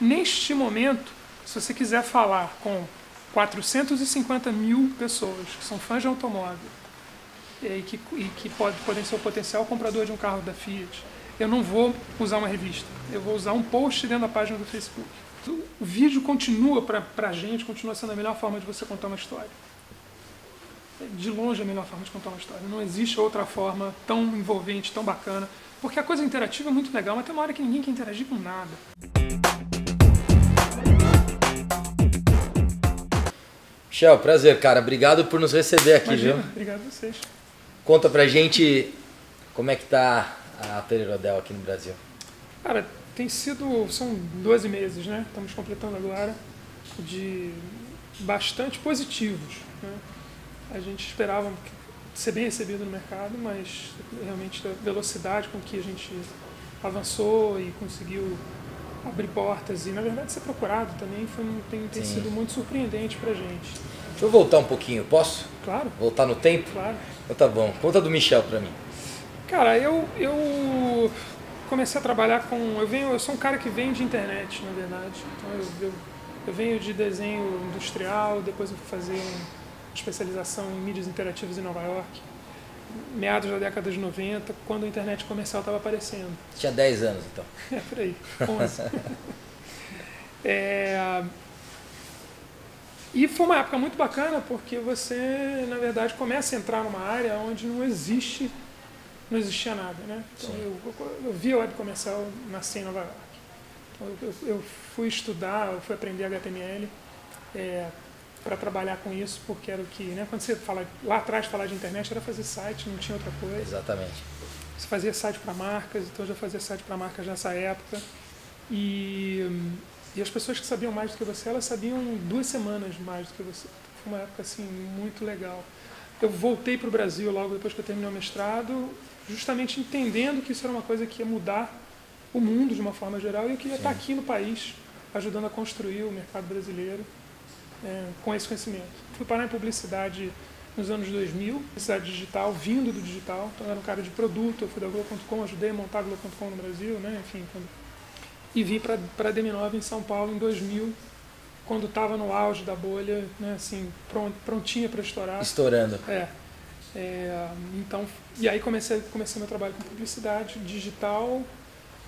Neste momento, se você quiser falar com 450 mil pessoas que são fãs de automóvel e que podem ser o potencial comprador de um carro da Fiat, eu não vou usar uma revista, eu vou usar um post dentro da página do Facebook. O vídeo continua, pra gente, continua sendo a melhor forma de você contar uma história. De longe a melhor forma de contar uma história. Não existe outra forma tão envolvente, tão bacana, porque a coisa interativa é muito legal, mas tem uma hora que ninguém quer interagir com nada. Michel, prazer, cara. Obrigado por nos receber aqui, Imagina, viu? obrigado a vocês. Conta pra gente como é que tá a Pereirodel aqui no Brasil. Cara, são 12 meses, né? Estamos completando agora, de bastante positivos, né? A gente esperava ser bem recebido no mercado, mas realmente a velocidade com que a gente avançou e conseguiu abrir portas e, na verdade, ser procurado também tem sido muito surpreendente pra gente. Deixa eu voltar um pouquinho, posso? Claro. Voltar no tempo? Claro. Então tá bom. Conta do Michel pra mim. Cara, eu comecei a trabalhar com... Eu sou um cara que vem de internet, na verdade. Então eu venho de desenho industrial, depois eu fui fazer uma especialização em mídias interativas em Nova York, meados da década de 90, quando a internet comercial estava aparecendo. Tinha 10 anos, então. Por aí, 11. E foi uma época muito bacana, porque você, na verdade, começa a entrar numa área onde não existia nada, né? Então, eu vi a web comercial nascer em Nova York. Então, eu fui estudar, eu fui aprender HTML para trabalhar com isso, porque era o que, né? Quando você fala lá atrás, falar de internet era fazer site, não tinha outra coisa. Exatamente. Você fazia site para marcas, então eu já fazia site para marcas nessa época. E as pessoas que sabiam mais do que você, elas sabiam 2 semanas mais do que você. Foi uma época assim muito legal. Eu voltei para o Brasil logo depois que eu terminei o mestrado, justamente entendendo que isso era uma coisa que ia mudar o mundo de uma forma geral, e eu queria estar aqui no país, ajudando a construir o mercado brasileiro com esse conhecimento. Fui parar em publicidade nos anos 2000, publicidade digital, vindo do digital, então eu era um cara de produto, eu fui da Globo.com, ajudei a montar a Globo.com no Brasil, né? Enfim, e vim para a DM9 em São Paulo em 2000, quando estava no auge da bolha, né? Assim, prontinha para estourar. Estourando. Então, e aí comecei meu trabalho com publicidade digital,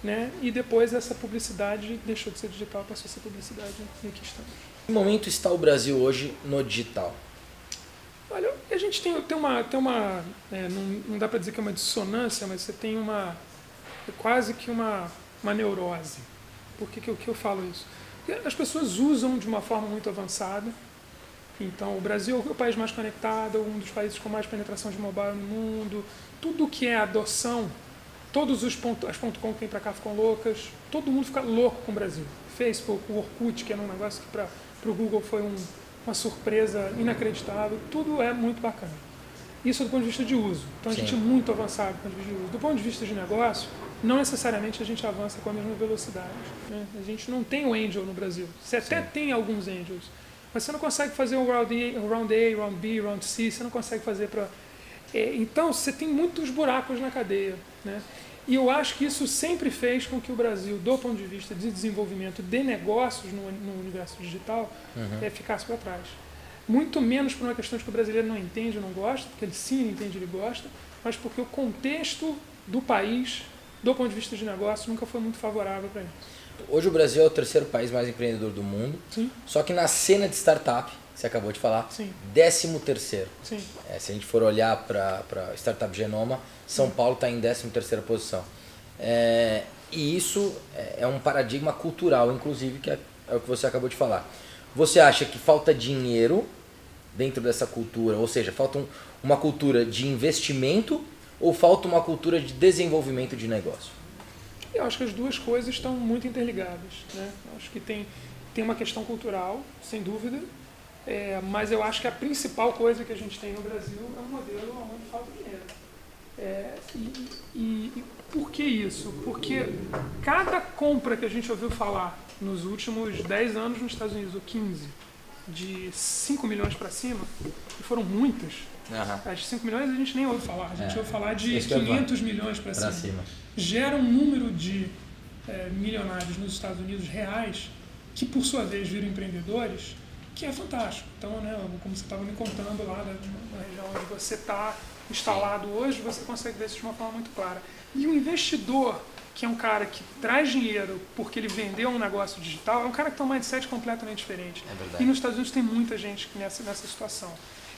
né? E depois essa publicidade deixou de ser digital, passou a ser publicidade, e aqui estamos. Que momento está o Brasil hoje no digital? Olha, a gente tem uma não dá para dizer que é uma dissonância, mas você tem quase que uma neurose. Por que eu falo isso? Porque as pessoas usam de uma forma muito avançada. Então, o Brasil é o país mais conectado, um dos países com mais penetração de mobile no mundo. Tudo que é adoção, todos as .com que vem para cá ficam loucas, todo mundo fica louco com o Brasil. Facebook, o Orkut, que era um negócio que para o Google foi uma surpresa inacreditável, tudo é muito bacana. Isso do ponto de vista de uso. Então a gente é muito avançado do ponto de vista de uso. Do ponto de vista de negócio, não necessariamente a gente avança com a mesma velocidade, né? A gente não tem o Angel no Brasil. Você até tem alguns Angels, mas você não consegue fazer o Round A, Round B, Round C, você não consegue fazer para... Então você tem muitos buracos na cadeia, né? E eu acho que isso sempre fez com que o Brasil, do ponto de vista de desenvolvimento de negócios no universo digital, ficasse para trás. Muito menos por uma questão de que o brasileiro não entende ou não gosta, porque ele sim entende, ele gosta, mas porque o contexto do país, do ponto de vista de negócio, nunca foi muito favorável para isso. Hoje o Brasil é o 3º país mais empreendedor do mundo, só que na cena de startup, você acabou de falar, 13º. Sim. Se a gente for olhar para a Startup Genoma, São Paulo está em 13ª posição. E isso é um paradigma cultural, inclusive, que é o que você acabou de falar. Você acha que falta dinheiro dentro dessa cultura, ou seja, falta uma cultura de investimento ou falta uma cultura de desenvolvimento de negócio? Eu acho que as duas coisas estão muito interligadas, né? Eu acho que tem uma questão cultural, sem dúvida, mas eu acho que a principal coisa que a gente tem no Brasil é um modelo onde falta dinheiro. E por que isso? Porque cada compra que a gente ouviu falar nos últimos 10 anos nos Estados Unidos, ou 15, de 5 milhões para cima, e foram muitas, as de 5 milhões a gente nem ouve falar, a gente ouve falar de 500 milhões para cima. Gera um número de milionários nos Estados Unidos reais que por sua vez viram empreendedores, que é fantástico. Então, né, como você estava me contando lá na região onde você está instalado hoje, você consegue ver isso de uma forma muito clara. E o investidor, que é um cara que traz dinheiro porque ele vendeu um negócio digital, é um cara que tem um mindset completamente diferente. É verdade. E nos Estados Unidos tem muita gente nessa situação.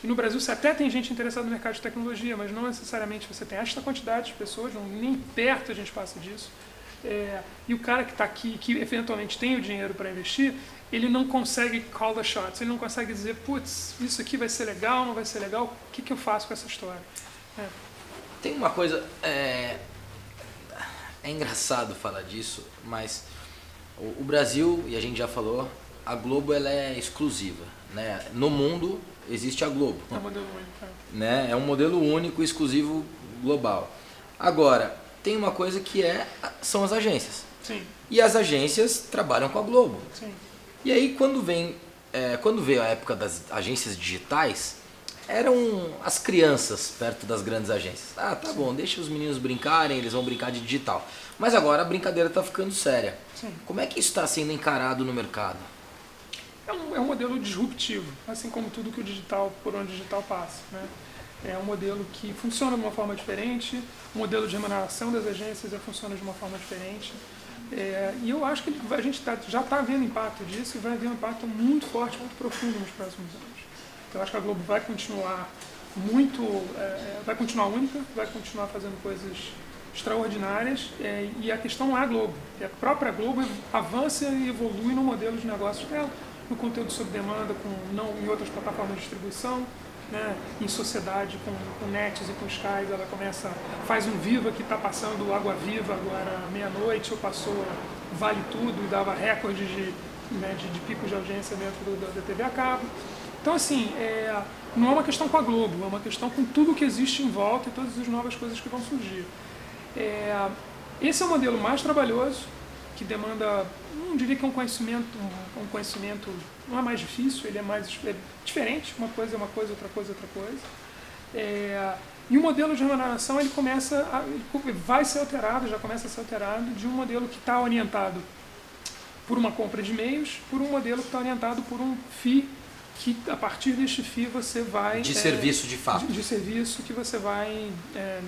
E no Brasil você até tem gente interessada no mercado de tecnologia, mas não necessariamente você tem esta quantidade de pessoas, nem perto a gente passa disso. E o cara que está aqui, que eventualmente tem o dinheiro para investir, ele não consegue call the shots, ele não consegue dizer, putz, isso aqui vai ser legal, não vai ser legal, o que eu faço com essa história? Tem uma coisa, é engraçado falar disso, mas o Brasil, e a gente já falou, a Globo ela é exclusiva, né? No mundo existe a Globo. É um modelo único. Né? É um modelo único, exclusivo, global. Agora, tem uma coisa que são as agências. Sim. E as agências trabalham com a Globo. Sim. E aí quando veio a época das agências digitais, eram as crianças perto das grandes agências. Ah, tá bom, deixa os meninos brincarem, eles vão brincar de digital. Mas agora a brincadeira está ficando séria. Sim. Como é que isso está sendo encarado no mercado? É um modelo disruptivo, assim como tudo que por onde o digital passa, né? É um modelo que funciona de uma forma diferente, o modelo de remuneração das agências funciona de uma forma diferente. E eu acho que a gente já está vendo impacto disso e vai haver um impacto muito forte, muito profundo nos próximos anos. Então, eu acho que a Globo vai continuar vai continuar única, vai continuar fazendo coisas extraordinárias, e a questão não é a Globo. A própria Globo avança e evolui no modelo de negócios dela, no conteúdo sob demanda, não em outras plataformas de distribuição, né, em sociedade com Nets e com Skies, ela faz um Viva que está passando Água Viva agora meia-noite, ou passou Vale Tudo e dava recorde de picos de audiência dentro da TV a cabo. Então, assim, não é uma questão com a Globo, é uma questão com tudo que existe em volta e todas as novas coisas que vão surgir. Esse é o modelo mais trabalhoso, que demanda, não diria que é um conhecimento, não é mais difícil, ele é diferente, uma coisa é uma coisa, outra coisa é outra coisa. E o modelo de remuneração ele vai ser alterado, já começa a ser alterado, de um modelo que está orientado por uma compra de e-mails, por um modelo que está orientado por um FII, que a partir deste FII você vai... De serviço de fato. De serviço que você vai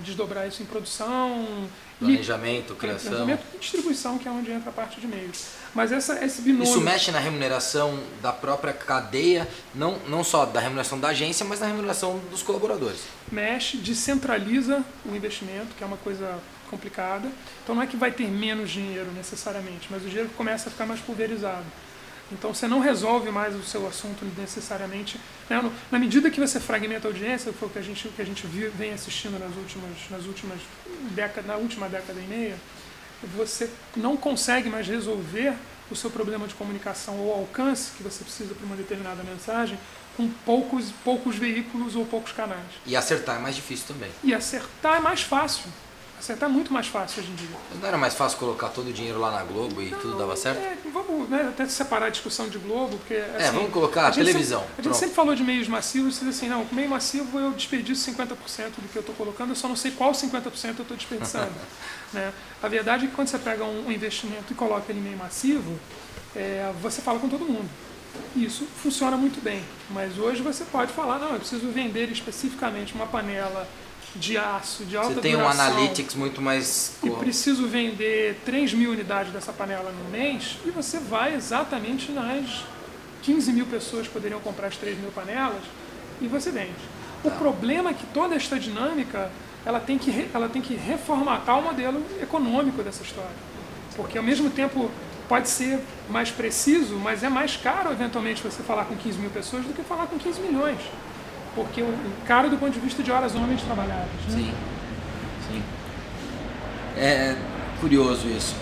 desdobrar isso em produção... Planejamento, criação... Planejamento e distribuição, que é onde entra a parte de e-mails. Mas esse binômio... Isso mexe na remuneração da própria cadeia, não só da remuneração da agência, mas na remuneração dos colaboradores. Mexe, descentraliza o investimento, que é uma coisa complicada. Então não é que vai ter menos dinheiro necessariamente, mas o dinheiro começa a ficar mais pulverizado. Então você não resolve mais o seu assunto necessariamente. Né? Na medida que você fragmenta a audiência, que foi o que a gente vem assistindo na última década e meia, você não consegue mais resolver o seu problema de comunicação ou alcance que você precisa para uma determinada mensagem com poucos veículos ou poucos canais. E acertar é mais difícil também. E acertar é mais fácil. Acertar é muito mais fácil hoje em dia. Não era mais fácil colocar todo o dinheiro lá na Globo e tudo dava certo? Vamos até separar a discussão de Globo, porque... Assim, vamos colocar a televisão. A gente sempre falou de meios massivos, e diz assim, não, com meio massivo eu desperdiço 50% do que eu estou colocando, eu só não sei qual 50% eu estou desperdiçando. Né? A verdade é que quando você pega um investimento e coloca ele em meio massivo, você fala com todo mundo. Isso funciona muito bem, mas hoje você pode falar, não, eu preciso vender especificamente uma panela de aço, de alta duração. Você tem um analytics muito mais... E preciso vender 3.000 unidades dessa panela no mês, e você vai exatamente nas 15 mil pessoas que poderiam comprar as 3.000 panelas, e você vende. O problema é que toda esta dinâmica, ela tem que reformatar o modelo econômico dessa história. Porque ao mesmo tempo pode ser mais preciso, mas é mais caro eventualmente você falar com 15 mil pessoas do que falar com 15 milhões. Porque o caro do ponto de vista de horas homens trabalhadas. Né? Sim, sim. É curioso isso.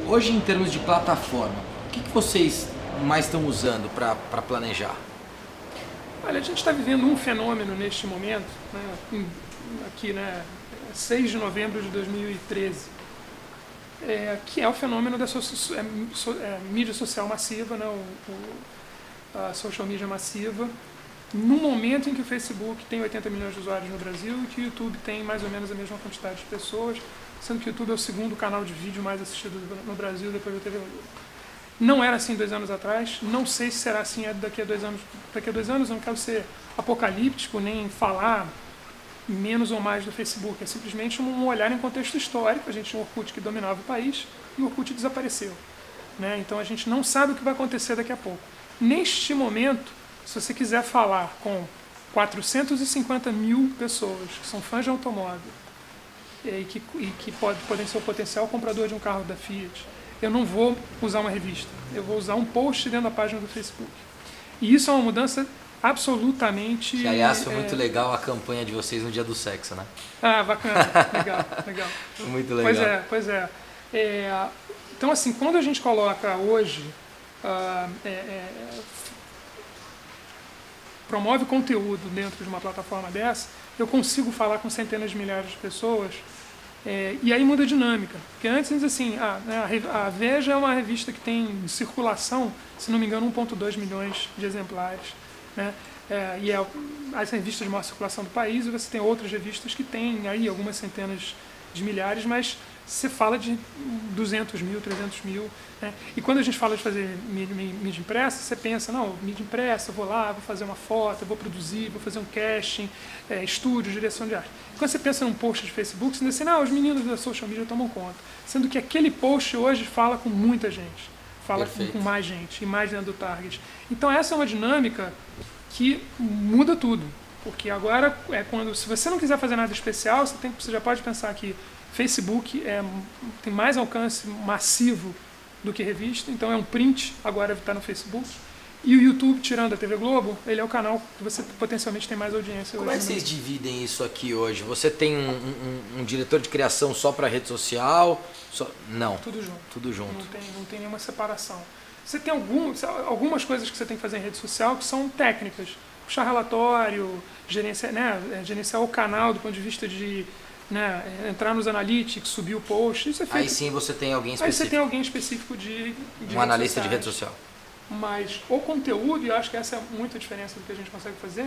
Hoje, em termos de plataforma, o que vocês mais estão usando para planejar? Olha, a gente está vivendo um fenômeno neste momento, né, aqui, 6 de novembro de 2013, que é o fenômeno da mídia social massiva, né, a social media massiva, no momento em que o Facebook tem 80 milhões de usuários no Brasil e que o YouTube tem mais ou menos a mesma quantidade de pessoas, sendo que o YouTube é o segundo canal de vídeo mais assistido no Brasil depois da TV. Não era assim 2 anos atrás, não sei se será assim daqui a 2 anos. Daqui a 2 anos eu não quero ser apocalíptico, nem falar menos ou mais do Facebook. É simplesmente um olhar em contexto histórico. A gente tinha um Orkut que dominava o país e o Orkut desapareceu. Né? Então a gente não sabe o que vai acontecer daqui a pouco. Neste momento, se você quiser falar com 450 mil pessoas que são fãs de automóvel e que podem ser o potencial comprador de um carro da Fiat, eu não vou usar uma revista, eu vou usar um post dentro da página do Facebook. E isso é uma mudança absolutamente... Que, aliás, foi muito legal a campanha de vocês no Dia do Sexo, né? Ah, bacana, legal, legal. Muito legal. Pois é. Então, assim, quando a gente coloca hoje, promove conteúdo dentro de uma plataforma dessa, eu consigo falar com centenas de milhares de pessoas, e aí muda a dinâmica. Porque antes, assim, a Veja é uma revista que tem em circulação, se não me engano, 1,2 milhões de exemplares. Né? E é as revistas de maior circulação do país, e você tem outras revistas que têm aí algumas centenas de milhares, mas você fala de 200 mil, 300 mil. Né? E quando a gente fala de fazer mídia impressa, você pensa, não, mídia impressa, eu vou lá, vou fazer uma foto, eu vou produzir, vou fazer um casting, estúdio, direção de arte. Quando você pensa num post de Facebook, você diz assim, não, os meninos da social media tomam conta. Sendo que aquele post hoje fala com muita gente, fala com mais gente, e mais dentro do target. Então essa é uma dinâmica que muda tudo. Porque agora, se você não quiser fazer nada especial, você já pode pensar que Facebook tem mais alcance massivo do que revista, então é um print, agora está no Facebook. E o YouTube, tirando a TV Globo, ele é o canal que você potencialmente tem mais audiência. Como é que vocês dividem isso aqui hoje? Você tem um diretor de criação só para rede social? Não. Tudo junto. Tudo junto. Não tem nenhuma separação. Você tem algumas coisas que você tem que fazer em rede social que são técnicas. Puxar relatório, gerenciar o canal do ponto de vista de entrar nos analytics, subir o post. Isso é feito. Aí sim você tem alguém específico. Aí você tem alguém específico de um analista de rede social. Mas o conteúdo, e eu acho que essa é muito a diferença do que a gente consegue fazer,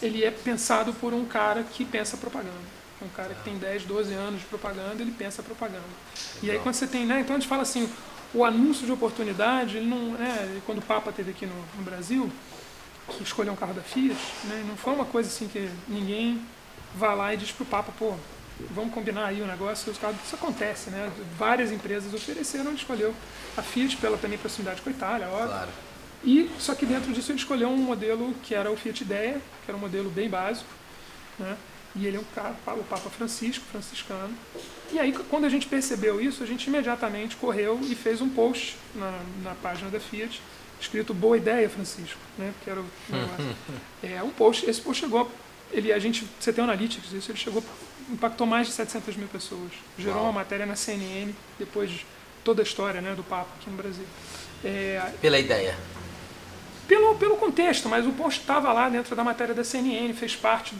ele é pensado por um cara que pensa propaganda. Um cara que tem 10, 12 anos de propaganda, ele pensa propaganda. E aí quando você tem, então a gente fala assim, o anúncio de oportunidade, ele não, quando o Papa esteve aqui no Brasil, que escolheu um carro da Fiat, não foi uma coisa assim que ninguém vai lá e diz pro Papa, pô, vamos combinar aí o negócio, os carros, isso acontece, né? Várias empresas ofereceram, ele escolheu a Fiat pela também proximidade com a Itália, óbvio. Claro. E só que dentro disso ele escolheu um modelo que era o Fiat Idea, que era um modelo bem básico, né? E ele é um cara, o Papa franciscano. E aí quando a gente percebeu isso, a gente imediatamente correu e fez um post na página da Fiat, escrito Boa Ideia, Francisco, né? Que era o negócio. Esse post chegou, você tem o Analytics, ele impactou mais de 700 mil pessoas. Gerou uma matéria na CNN, depois de toda a história, né, do Papa aqui no Brasil. Pela ideia? Pelo contexto, mas o post estava lá dentro da matéria da CNN, fez parte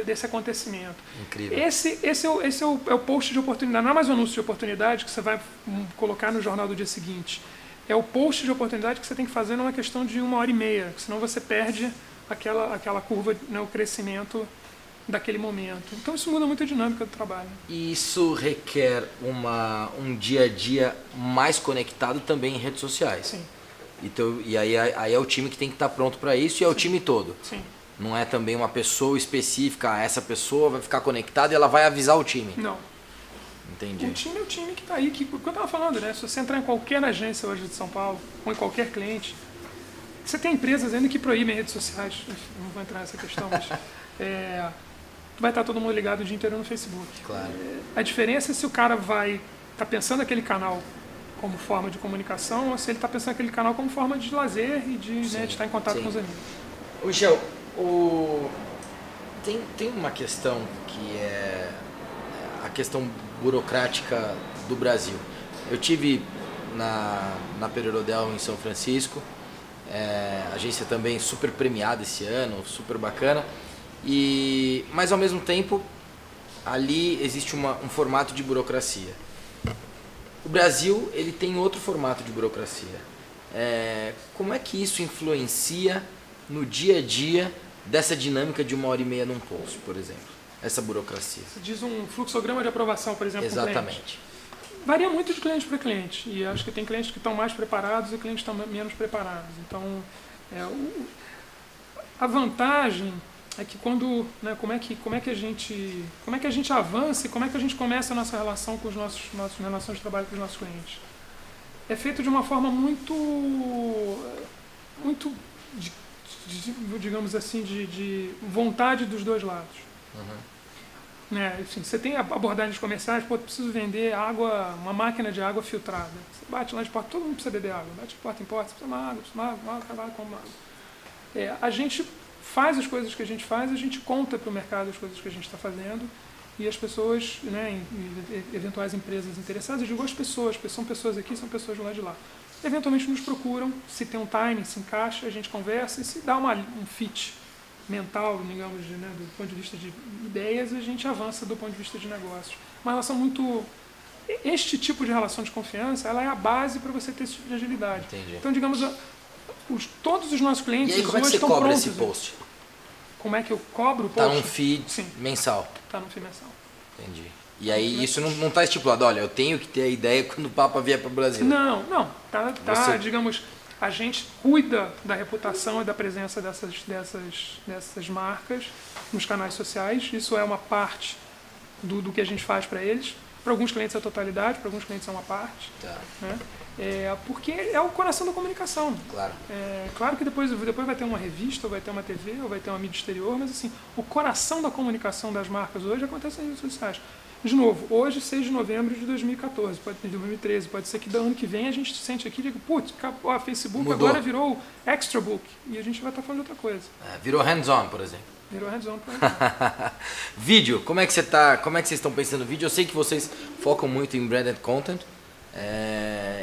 desse acontecimento. Incrível. Esse é o post de oportunidade, não é mais um anúncio de oportunidade que você vai colocar no jornal do dia seguinte. É o post de oportunidade que você tem que fazer numa questão de 1h30, senão você perde aquela curva, né, o crescimento daquele momento. Então isso muda muito a dinâmica do trabalho. E isso requer um dia a dia mais conectado também em redes sociais. Sim. Então, e aí é o time que tem que estar pronto para isso, e é o time todo. Sim. Não é também uma pessoa específica, essa pessoa vai ficar conectada e ela vai avisar o time. Não. Entendi. O time é o time que está aí, que eu estava falando, né? Se você entrar em qualquer agência hoje de São Paulo, ou em qualquer cliente, você tem empresas ainda que proíbem redes sociais, não vou entrar nessa questão, mas vai estar todo mundo ligado o dia inteiro no Facebook. Claro. A diferença é se o cara tá pensando aquele canal como forma de comunicação, ou se ele está pensando aquele canal como forma de lazer e de estar em contato com os amigos. O Michel, tem uma questão que é a questão burocrática do Brasil. Eu tive na Perodel em São Francisco, agência também super premiada esse ano, super bacana, mas ao mesmo tempo ali existe um formato de burocracia. O Brasil ele tem outro formato de burocracia. Como é que isso influencia no dia a dia dessa dinâmica de 1h30 num post, por exemplo? Essa burocracia. Você diz um fluxograma de aprovação, por exemplo. Exatamente. Varia muito de cliente para cliente. E acho que tem clientes que estão mais preparados e clientes que estão menos preparados. Então, a vantagem é que quando, né, como é que a gente avança e como é que a gente começa a nossa relação com os nossas relações de trabalho com os nossos clientes. É feito de uma forma muito digamos assim, de vontade dos dois lados. Né? Assim, você tem abordagens comerciais, pô, preciso vender água, uma máquina de água filtrada. Você bate lá de porta, todo mundo precisa beber água, bate de porta em porta, você precisa de uma água, trabalha com água. A gente faz as coisas que a gente faz, a gente conta para o mercado as coisas que a gente está fazendo e as pessoas, né, eventuais empresas interessadas, eu digo as pessoas, são pessoas aqui, são pessoas do lado de lá. Eventualmente nos procuram, se tem um timing, se encaixa, a gente conversa e se dá um fit mental, digamos, né, do ponto de vista de ideias, a gente avança do ponto de vista de negócios. Uma relação muito... Este tipo de relação de confiança, ela é a base para você ter esse tipo de agilidade. Entendi. Então, digamos, todos os nossos clientes e aí, como é que você estão cobra prontos, esse post? Como é que eu cobro o post? Tá num feed Sim. mensal. Tá num feed mensal. Entendi. E aí isso não está estipulado, olha, eu tenho que ter a ideia quando o Papa vier para o Brasil. Não. Tá, Você... digamos, a gente cuida da reputação e da presença dessas marcas nos canais sociais. Isso é uma parte do que a gente faz para eles. Para alguns clientes é a totalidade, para alguns clientes é uma parte. Tá. Né? Porque é o coração da comunicação. Claro. Claro que depois vai ter uma revista, ou vai ter uma TV, ou vai ter uma mídia exterior, mas assim, o coração da comunicação das marcas hoje acontece nas redes sociais. De novo, hoje, 6 de novembro de 2014, pode ser de 2013, pode ser que do ano que vem a gente se sente aqui e diga, putz, a Facebook mudou. Agora virou Extra Book, e a gente vai estar falando de outra coisa. Virou hands-on, por exemplo. Virou hands-on, por exemplo. Vídeo, como é que vocês estão pensando no vídeo? Eu sei que vocês focam muito em branded content,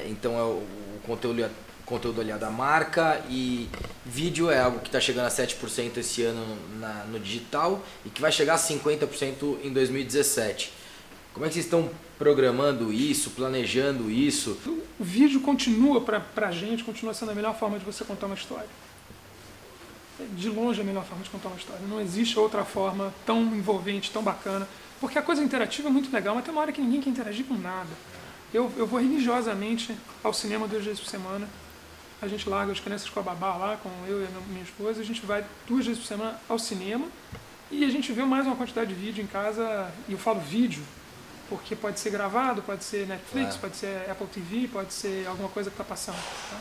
então é o conteúdo aliado à marca, e vídeo é algo que está chegando a 7% esse ano no digital e que vai chegar a 50% em 2017. Como é que vocês estão programando isso, planejando isso? O vídeo continua, pra gente, continua sendo a melhor forma de você contar uma história. De longe a melhor forma de contar uma história. Não existe outra forma tão envolvente, tão bacana. Porque a coisa interativa é muito legal, mas tem uma hora que ninguém quer interagir com nada. Eu vou religiosamente ao cinema 2 vezes por semana. A gente larga as crianças com a babá lá, com eu e a minha esposa. A gente vai 2 vezes por semana ao cinema e a gente vê mais uma quantidade de vídeo em casa. E eu falo vídeo porque pode ser gravado, pode ser Netflix, pode ser Apple TV, pode ser alguma coisa que está passando. Tá?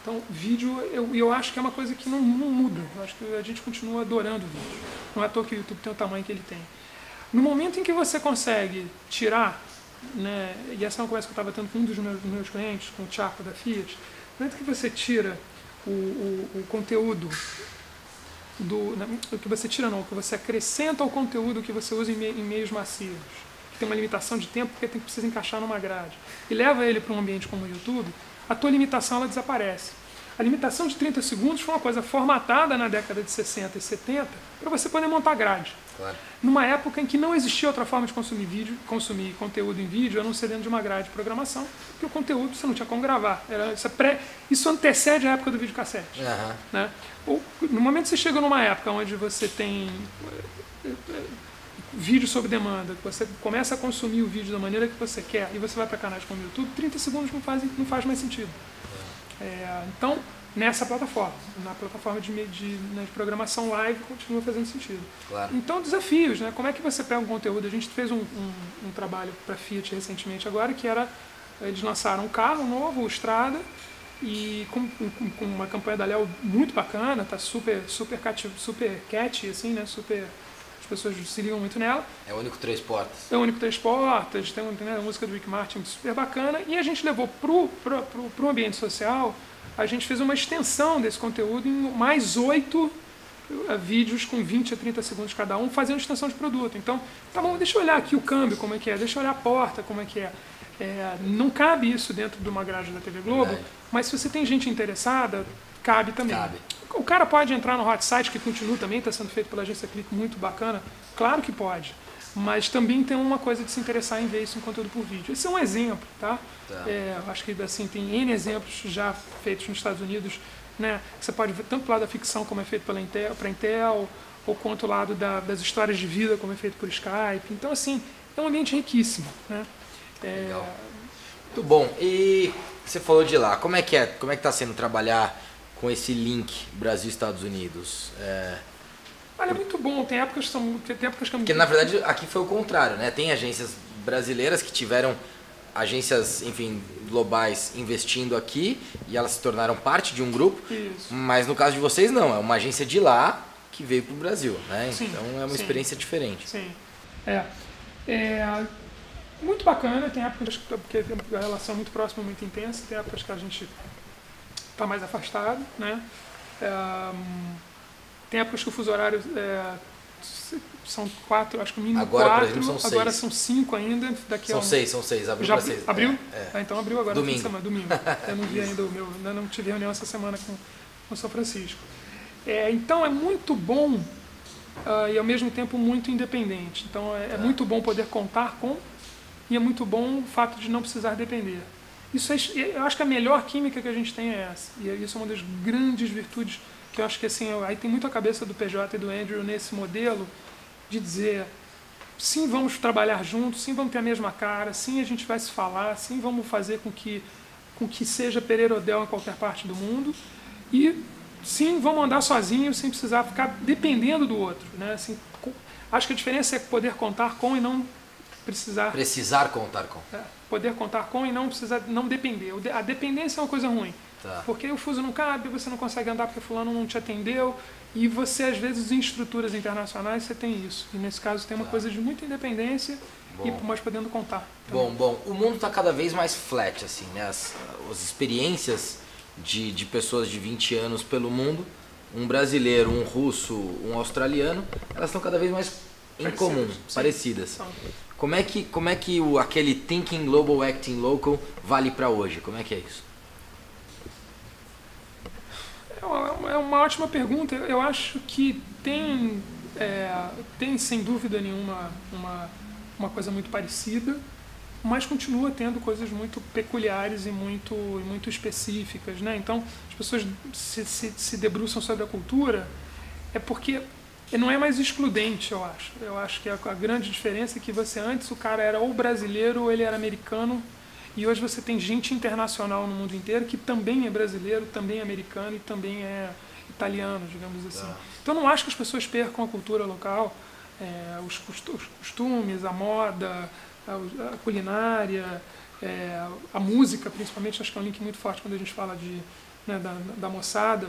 Então, vídeo, eu acho que é uma coisa que não muda. Eu acho que a gente continua adorando o vídeo. Não é à toa que o YouTube tem o tamanho que ele tem. No momento em que você consegue tirar, né, e essa é uma conversa que eu estava tendo com um dos meus clientes, com o Thiago da Fiat, no momento que você tira o conteúdo, que você acrescenta ao conteúdo que você usa em meios massivos, tem uma limitação de tempo porque precisa encaixar numa grade, e leva ele para um ambiente como o YouTube, a tua limitação ela desaparece. A limitação de 30 segundos foi uma coisa formatada na década de 60 e 70 para você poder montar grade. Claro. Numa época em que não existia outra forma de consumir conteúdo em vídeo, a não ser dentro de uma grade de programação, porque o conteúdo você não tinha como gravar. Isso antecede a época do videocassete. Uhum. Né? No momento que você chega numa época onde você tem vídeo sob demanda, que você começa a consumir o vídeo da maneira que você quer e você vai para canais como o YouTube, 30 segundos não faz mais sentido. Então, nessa plataforma, na plataforma de programação live, continua fazendo sentido. Claro. Então, desafios, né? Como é que você pega um conteúdo? A gente fez um trabalho para a Fiat recentemente agora, que era, eles lançaram um carro novo, o Strada, e com uma campanha da Léo muito bacana, tá super catchy, assim, né? As pessoas se ligam muito nela. É o único 3 portas. É o único 3 portas, tem a música do Rick Martin super bacana, e a gente levou pro ambiente social, a gente fez uma extensão desse conteúdo em mais 8 vídeos com 20 a 30 segundos cada um, fazendo extensão de produto. Então, tá bom, deixa eu olhar aqui o câmbio, como é que é, deixa eu olhar a porta, como é que é. Não cabe isso dentro de uma grade da TV Globo, mas se você tem gente interessada, cabe também. Cabe. O cara pode entrar no hot site, que continua também, está sendo feito pela agência Clique, muito bacana, claro que pode, mas também tem uma coisa de se interessar em ver isso em conteúdo por vídeo. Esse é um exemplo, tá? Acho que assim, tem N exemplos já feitos nos Estados Unidos, né? Que você pode ver tanto do lado da ficção, como é feito pela Intel, ou quanto do lado das histórias de vida, como é feito por Skype. Então, assim, é um ambiente riquíssimo, né? Muito bom. E você falou de lá, como é que tá sendo trabalhar com esse link Brasil-Estados Unidos? Olha, é muito bom, tem épocas que são... Tem épocas que Porque na verdade aqui foi o contrário, né? Tem agências brasileiras que tiveram agências, enfim, globais investindo aqui e elas se tornaram parte de um grupo. Isso. Mas no caso de vocês não, é uma agência de lá que veio para o Brasil, né? Sim, então é uma experiência diferente. Sim. É muito bacana, tem épocas porque tem a relação muito próxima, muito intensa, tem épocas que a gente está mais afastado, né? Tem épocas que o fuso horário são 4, acho que o mínimo agora, 4, por exemplo, são agora 6. são 5 ainda. São 6, abriu já para 6. Abriu? Então abriu agora domingo. no fim de semana, domingo. Eu não vi ainda ainda não tive reunião essa semana com São Francisco. Então é muito bom e ao mesmo tempo muito independente. Então é muito bom poder contar com e é muito bom o fato de não precisar depender. Isso eu acho que a melhor química que a gente tem é essa. E isso é uma das grandes virtudes que eu acho que assim, aí tem muito a cabeça do PJ e do Andrew nesse modelo de dizer, sim, vamos trabalhar juntos, sim, vamos ter a mesma cara, sim, a gente vai se falar, sim, vamos fazer com que seja Pereira Odell em qualquer parte do mundo e sim, vamos andar sozinhos sem precisar ficar dependendo do outro, né? Assim, acho que a diferença é poder contar com e não precisar contar com. Poder contar com e não precisar, não depender. A dependência é uma coisa ruim. Tá. Porque o fuso não cabe, você não consegue andar porque fulano não te atendeu. E você, às vezes, em estruturas internacionais, você tem isso. E nesse caso tem uma coisa de muita independência, mas podendo contar. Bom, o mundo está cada vez mais flat, assim, né? As experiências de pessoas de 20 anos pelo mundo, um brasileiro, um russo, um australiano, elas estão cada vez mais em comum, parecidas. Como é que aquele thinking global, acting local vale para hoje? Como é que é isso? É uma ótima pergunta. Eu acho que tem sem dúvida nenhuma uma coisa muito parecida, mas continua tendo coisas muito peculiares e muito específicas, né? Então, as pessoas se debruçam sobre a cultura porque não é mais excludente, eu acho. Eu acho que a grande diferença é que o cara era ou brasileiro ou ele era americano, e hoje você tem gente internacional no mundo inteiro que também é brasileiro, também é americano e também é italiano, digamos assim. Então eu não acho que as pessoas percam a cultura local, os costumes, a moda, a culinária, a música principalmente, acho que é um link muito forte quando a gente fala da moçada.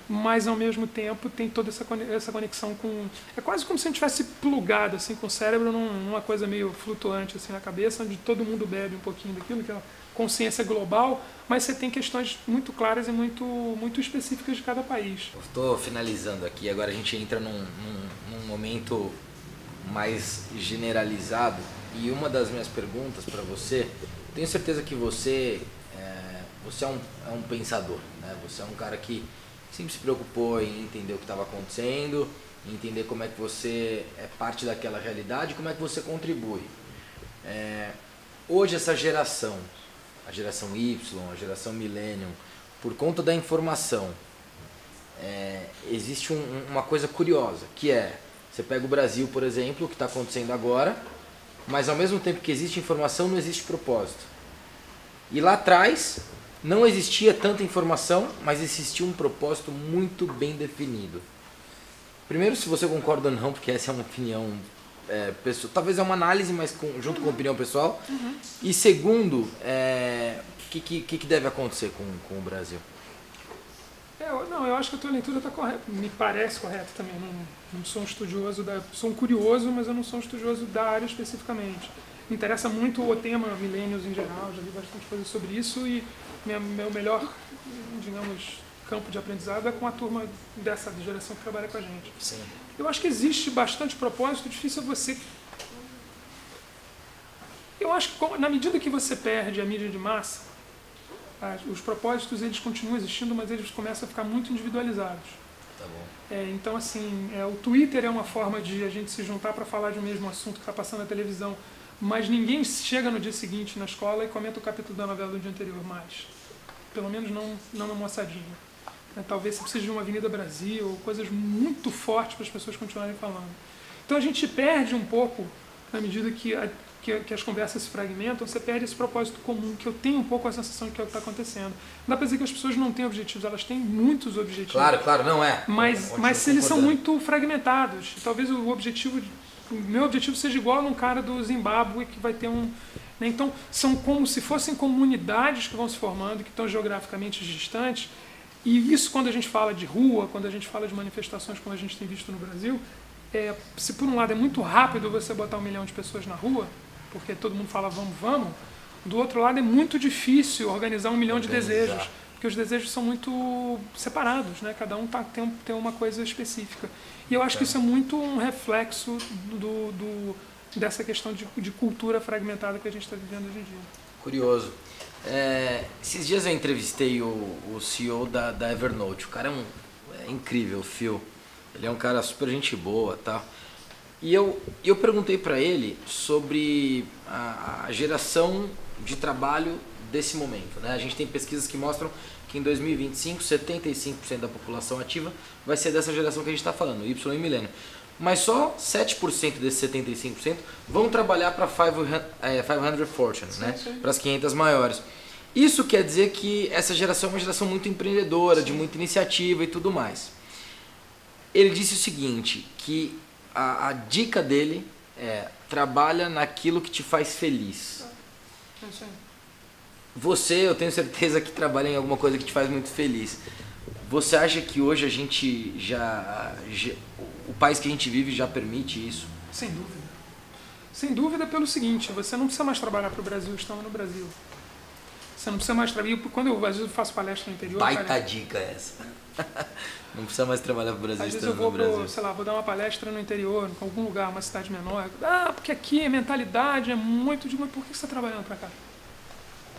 Mas ao mesmo tempo tem toda essa conexão com... É quase como se a gente tivesse plugado assim, com o cérebro numa coisa meio flutuante assim, na cabeça, onde todo mundo bebe um pouquinho daquilo, que é a consciência global, mas você tem questões muito claras e muito específicas de cada país. Estou finalizando aqui, agora a gente entra num momento mais generalizado, e uma das minhas perguntas para você, tenho certeza que você é um pensador, né? Você é um cara que sempre se preocupou em entender o que estava acontecendo, em entender como é que você é parte daquela realidade, como é que você contribui. Hoje essa geração, a geração Y, a geração Millennium, por conta da informação, existe uma coisa curiosa, que você pega o Brasil, por exemplo, o que está acontecendo agora, mas ao mesmo tempo que existe informação, não existe propósito. E lá atrás não existia tanta informação, mas existia um propósito muito bem definido. Primeiro, se você concorda ou não, porque essa é uma opinião pessoal, talvez é uma análise, mas junto com a opinião pessoal. E segundo, o que deve acontecer com o Brasil? Eu acho que a tua leitura está correta, me parece correta também. Não sou um estudioso, sou um curioso, mas eu não sou um estudioso da área especificamente. Me interessa muito o tema millennials em geral, já li bastante coisa sobre isso e meu melhor, digamos, campo de aprendizado é com a turma dessa geração que trabalha com a gente. Sim. Eu acho que existe bastante propósito, difícil você... Eu acho que na medida que você perde a mídia de massa, os propósitos eles continuam existindo, mas eles começam a ficar muito individualizados. Tá bom. Então, assim, o Twitter é uma forma de a gente se juntar para falar de um mesmo assunto que está passando na televisão, mas ninguém chega no dia seguinte na escola e comenta o capítulo da novela do dia anterior mais. Pelo menos não na moçadinha. Talvez você precise de uma Avenida Brasil, ou coisas muito fortes para as pessoas continuarem falando. Então a gente perde um pouco na medida que as conversas se fragmentam, você perde esse propósito comum, que eu tenho um pouco a sensação de que é o que está acontecendo. Não dá para dizer que as pessoas não têm objetivos, elas têm muitos objetivos. Claro, não é. Mas se eles são muito fragmentados, talvez o meu objetivo seja igual a um cara do Zimbábue que vai ter um... Né? Então, são como se fossem comunidades que vão se formando, que estão geograficamente distantes. E isso, quando a gente fala de rua, quando a gente fala de manifestações como a gente tem visto no Brasil, se por um lado é muito rápido você botar 1 milhão de pessoas na rua, porque todo mundo fala vamos, do outro lado é muito difícil organizar 1 milhão de desejos, porque os desejos são muito separados, né? Cada um tem uma coisa específica. E eu acho que isso é muito um reflexo dessa questão de cultura fragmentada que a gente está vivendo hoje em dia. Curioso. Esses dias eu entrevistei o CEO da Evernote. O cara é incrível, o Phil. Ele é um cara super gente boa, tá? E eu perguntei para ele sobre a geração de trabalho desse momento, né? A gente tem pesquisas que mostram que em 2025 75% da população ativa vai ser dessa geração que a gente está falando, Y e milênio. Mas só 7% desses 75% vão trabalhar para 500 Fortune, né? Para as 500 maiores. Isso quer dizer que essa geração é uma geração muito empreendedora, de muita iniciativa e tudo mais. Ele disse o seguinte, que a dica dele é: trabalha naquilo que te faz feliz. Você, eu tenho certeza que trabalha em alguma coisa que te faz muito feliz. Você acha que hoje a gente o país que a gente vive já permite isso? Sem dúvida. Sem dúvida pelo seguinte, você não precisa mais trabalhar para o Brasil estando no Brasil. Você não precisa mais trabalhar. Quando eu às vezes faço palestra no interior... Baita dica essa. Não precisa mais trabalhar para o Brasil estando no Brasil. Às vezes eu vou dar uma palestra no interior, em algum lugar, uma cidade menor. Porque aqui a mentalidade é muito... Mas por que você está trabalhando para cá?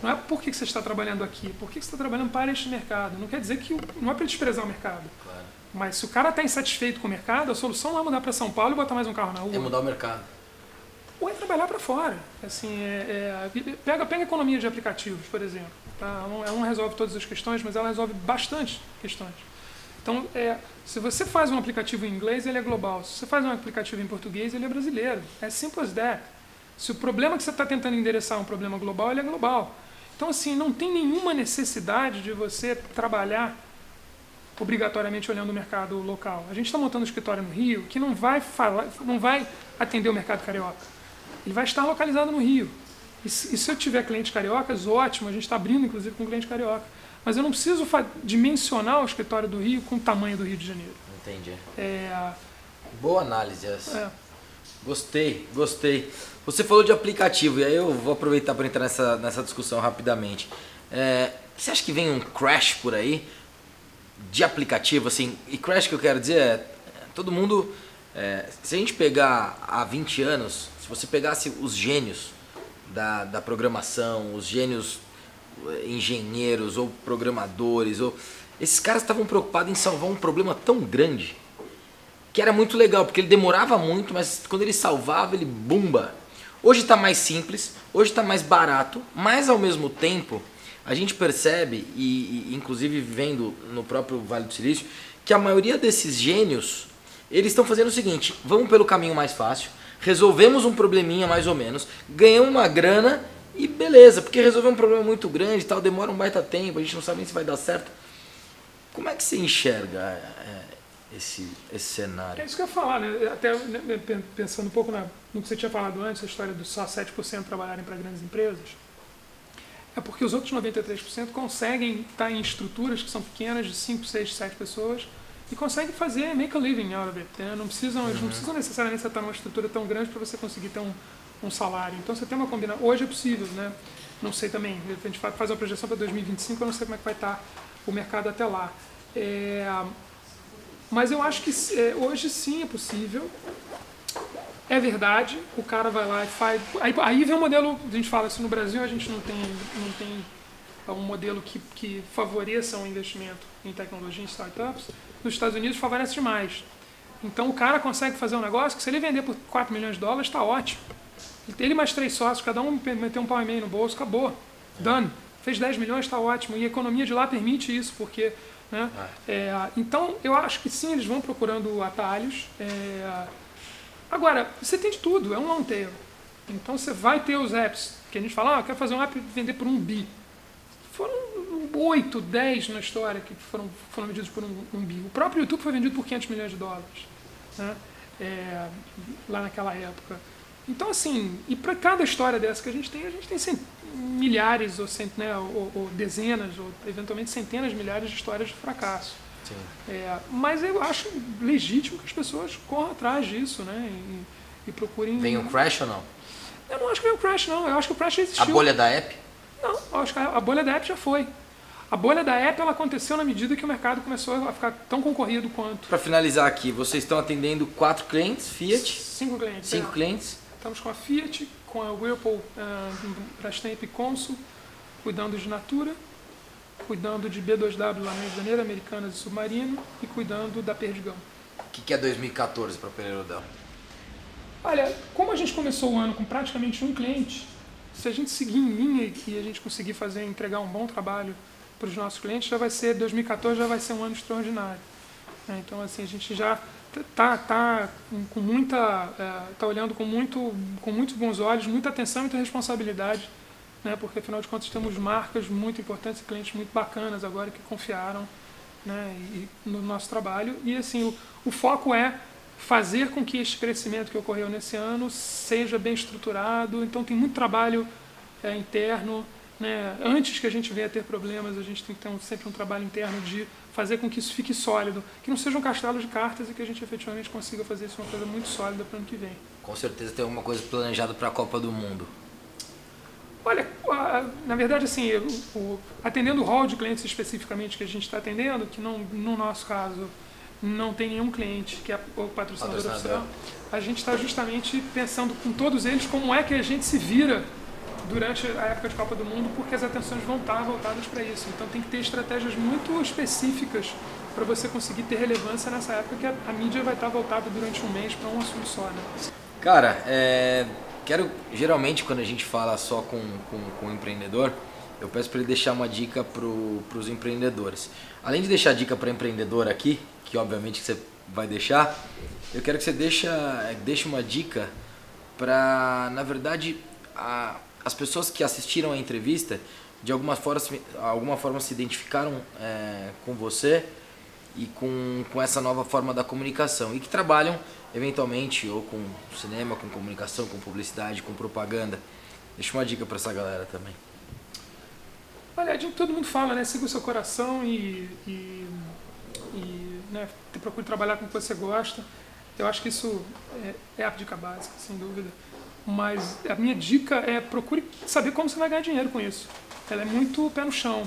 Não é por que você está trabalhando aqui, por que você está trabalhando para este mercado. Não quer dizer que... Não é para desprezar o mercado. Claro. Mas se o cara está insatisfeito com o mercado, a solução não é mudar para São Paulo e botar mais um carro na rua. É mudar o mercado. Ou é trabalhar para fora. Assim, pega a economia de aplicativos, por exemplo. Tá? Ela não resolve todas as questões, mas ela resolve bastante questões. Então, se você faz um aplicativo em inglês, ele é global. Se você faz um aplicativo em português, ele é brasileiro. É simples as that. Se o problema que você está tentando endereçar é um problema global, ele é global. Então, assim, não tem nenhuma necessidade de você trabalhar obrigatoriamente olhando o mercado local. A gente está montando um escritório no Rio que não vai atender o mercado carioca. Ele vai estar localizado no Rio. E se eu tiver clientes cariocas, ótimo, a gente está abrindo inclusive com cliente carioca. Mas eu não preciso dimensionar o escritório do Rio com o tamanho do Rio de Janeiro. Entendi. Boa análise essa. Gostei. Você falou de aplicativo, e aí eu vou aproveitar para entrar nessa discussão rapidamente. Você acha que vem um crash por aí de aplicativo? Assim, e crash que eu quero dizer todo mundo... se a gente pegar há 20 anos, se você pegasse os gênios da programação, os gênios engenheiros ou programadores, esses caras estavam preocupados em salvar um problema tão grande que era muito legal, porque ele demorava muito, mas quando ele salvava, ele bumba. Hoje está mais simples, hoje está mais barato, mas ao mesmo tempo a gente percebe, e inclusive vivendo no próprio Vale do Silício, que a maioria desses gênios, eles estão fazendo o seguinte: vamos pelo caminho mais fácil, resolvemos um probleminha mais ou menos, ganhamos uma grana e beleza, porque resolver um problema muito grande e tal, demora um baita tempo, a gente não sabe nem se vai dar certo. Como é que você enxerga esse cenário? É isso que eu ia falar, né? Até pensando um pouco no que você tinha falado antes, a história dos só 7% trabalharem para grandes empresas. É porque os outros 93% conseguem estar em estruturas que são pequenas, de 5, 6, 7 pessoas, e conseguem fazer make a living out of it. Né? Eles não precisam necessariamente estar numa estrutura tão grande para você conseguir ter um salário. Então você tem uma combinação. Hoje é possível, né? Não sei também. A gente faz uma projeção para 2025, eu não sei como é que vai estar o mercado até lá. Mas eu acho que hoje sim é possível. É verdade, o cara vai lá e faz... Aí vem um modelo, a gente fala assim, no Brasil a gente não tem um modelo que favoreça o investimento em tecnologia, em startups. Nos Estados Unidos favorece demais. Então o cara consegue fazer um negócio que se ele vender por 4 milhões de dólares, está ótimo. Ele mais 3 sócios, cada um meter um pau e meio no bolso, acabou. Done. Fez 10 milhões, está ótimo. E a economia de lá permite isso, porque... Né? Então eu acho que sim, eles vão procurando atalhos. Agora, você tem de tudo, é um long tail. Então você vai ter os apps, que a gente fala, eu quero fazer um app e vender por 1 bi. Foram 8, 10 na história que foram vendidos por 1 bi. O próprio YouTube foi vendido por 500 milhões de dólares, né? Lá naquela época. Então, assim, e para cada história dessa que a gente tem milhares ou dezenas, ou eventualmente centenas de milhares de histórias de fracasso. Sim. Mas eu acho legítimo que as pessoas corram atrás disso, né? E procurem... Vem um crash ou não? Eu não acho que vem um crash, não. Eu acho que o crash existiu. A bolha da app? Não, eu acho que a bolha da app já foi. A bolha da app ela aconteceu na medida que o mercado começou a ficar tão concorrido quanto. Para finalizar aqui, vocês estão atendendo 4 clientes, Fiat? 5 clientes. 5 clientes? Estamos com a Fiat, com a Whirlpool, Brastemp e Consul, cuidando de Natura, cuidando de B2W lá no Rio de Janeiro, Americanas e Submarino, e cuidando da Perdigão. O que é 2014 para a Pereira Odell? Olha, como a gente começou o ano com praticamente um cliente, se a gente seguir em linha e a gente conseguir entregar um bom trabalho para os nossos clientes, 2014 já vai ser um ano extraordinário. Então, assim, a gente já tá olhando com muitos bons olhos, muita atenção e muita responsabilidade, né? Porque afinal de contas temos marcas muito importantes e clientes muito bacanas agora que confiaram, né, no nosso trabalho. E assim, o foco é fazer com que este crescimento que ocorreu nesse ano seja bem estruturado. Então tem muito trabalho interno, né? Antes que a gente venha a ter problemas, a gente tem que ter sempre um trabalho interno de fazer com que isso fique sólido, que não seja um castelo de cartas e que a gente efetivamente consiga fazer isso uma coisa muito sólida para o ano que vem. Com certeza tem alguma coisa planejada para a Copa do Mundo. Olha, na verdade, assim, atendendo o hall de clientes especificamente que a gente está atendendo, que não, no nosso caso não tem nenhum cliente que é o patrocinador oficial, a gente está justamente pensando com todos eles como é que a gente se vira durante a época de Copa do Mundo, porque as atenções vão estar voltadas para isso. Então tem que ter estratégias muito específicas para você conseguir ter relevância nessa época que a mídia vai estar voltada durante um mês para um assunto só, né? Cara, geralmente quando a gente fala só com o empreendedor, eu peço para ele deixar uma dica para os empreendedores. Além de deixar dica para empreendedor aqui, que obviamente você vai deixar, eu quero que você deixe uma dica para, na verdade, as pessoas que assistiram a entrevista, de alguma forma se identificaram com você e com essa nova forma da comunicação e que trabalham eventualmente ou com cinema, com comunicação, com publicidade, com propaganda. Deixa uma dica para essa galera também. Olha, todo mundo fala, né? Siga o seu coração e né, procure trabalhar com o que você gosta. Eu acho que isso é a dica básica, sem dúvida. Mas a minha dica é procure saber como você vai ganhar dinheiro com isso. Ela é muito pé no chão.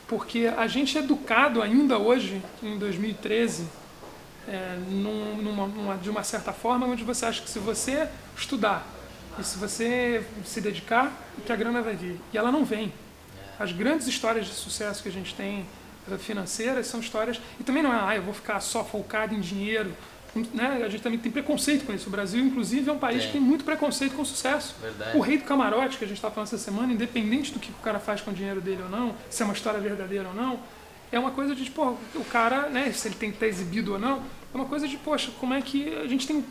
Porque a gente é educado ainda hoje, em 2013, de uma certa forma, onde você acha que se você estudar e se você se dedicar, que a grana vai vir. E ela não vem. As grandes histórias de sucesso que a gente tem financeiras são histórias... E também não é, eu vou ficar só focado em dinheiro. Né? A gente também tem preconceito com isso. O Brasil, inclusive, é um país que tem muito preconceito com sucesso. Verdade. O rei do camarote, que a gente estava falando essa semana, independente do que o cara faz com o dinheiro dele ou não, se é uma história verdadeira ou não, é uma coisa de, pô, o cara, né, se ele tem que estar exibido ou não, é uma coisa de, poxa, como é que a gente tem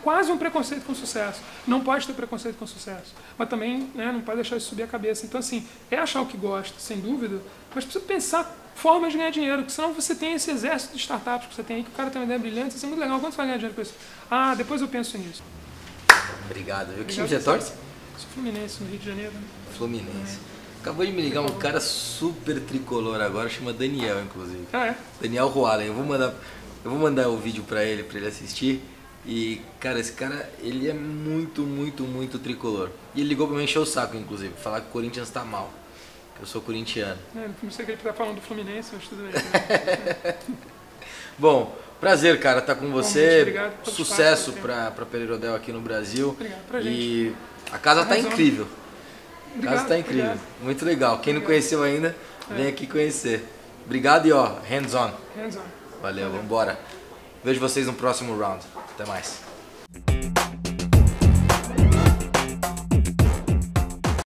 quase um preconceito com sucesso. Não pode ter preconceito com sucesso. Mas também, né, não pode deixar isso subir a cabeça. Então, assim, é achar o que gosta, sem dúvida, mas precisa pensar formas de ganhar dinheiro, porque senão você tem esse exército de startups que você tem aí, que o cara tem uma ideia brilhante, isso é muito legal. Quanto você vai ganhar dinheiro com isso? Ah, depois eu penso nisso. Obrigado. Que time você torce? Sou Fluminense, no Rio de Janeiro. Fluminense. Acabou de me ligar um cara super tricolor agora, chama Daniel, inclusive. Ah, é? Daniel Rualen. Eu vou mandar o vídeo pra ele assistir. E, cara, esse cara, ele é muito, muito, muito tricolor. E ele ligou pra me encher o saco, inclusive, falar que o Corinthians tá mal. Eu sou corintiano. Não sei que ele tá falando do Fluminense, mas tudo bem. Bom, prazer, cara, estar com você. Muito obrigado. Sucesso pra Pereira Odell aqui no Brasil. Obrigado pra gente. E a casa tá incrível. A casa tá incrível. Obrigado. Muito legal. Quem não conheceu ainda, vem aqui conhecer. Obrigado e ó, hands on. Hands on. Valeu, vambora. Vejo vocês no próximo round. Até mais.